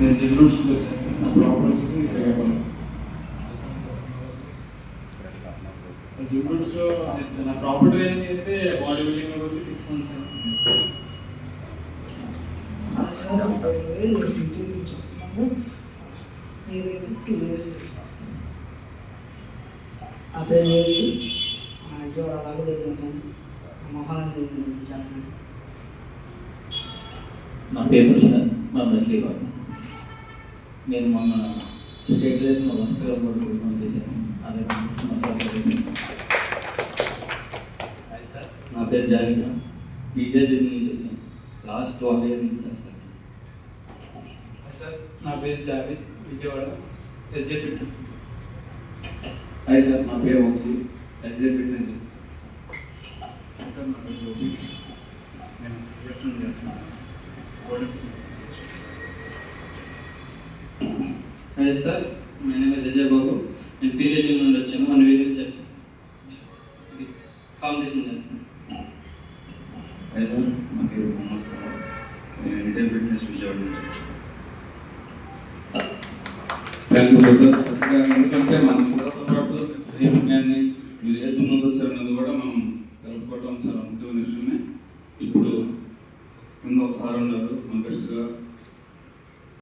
నేను జిమ్ నుంచి వచ్చాను. నా ప్రాపర్ వచ్చేసి శ్రీకాకుళం. జిమ్ రూట్స్లో నా ప్రాపర్ ట్రైనింగ్ అయితే బాడీ బిల్డింగ్లో వచ్చి 6 months. అప్లై చేసి విజయవాడ అలాగే చేస్తాను. మహారాజు చేస్తాను. నా పేరు ప్రశాంత్, మా శ్రీకాకుళం. నేను మొన్న స్టేట్ లెవెల్లో వరుసగా కూడా చేశాను. అదే సార్, నా పేరు జావిక, బీజేపీ నుంచి వచ్చాను. లాస్ట్ 12 years నుంచి చేస్తాను. సార్, నా పేరు Javed, Vijayawada, SJ fit. Hi sir, నా పేరు వంశీ, ఎస్జే ఫిట్నెస్. సార్, నా పేరు గోపి, నేను వ్యవసాయం చేస్తున్నాను. అదే sir, my name is Ajay Babu. నేను పీజీ నుండి వచ్చాను. 1 week నుంచి వచ్చాను. కాంపిటీషన్ చేస్తాను. హాయ్ సార్, నా పేరు మొహమ్మద్ సార్, నేను ఇండియన్ ఫిట్నెస్ విజయవాడ నుంచి వచ్చాను. ఎందుకంటే మన పిల్లలతో పాటు కానీ విలేజ్ ముందు వచ్చారన్నది కూడా మనం కలుపుకోవడం చాలా ముఖ్యమైన విషయమే. ఇప్పుడు కింద ఒకసారి ఉన్నారు మన బెస్ట్గా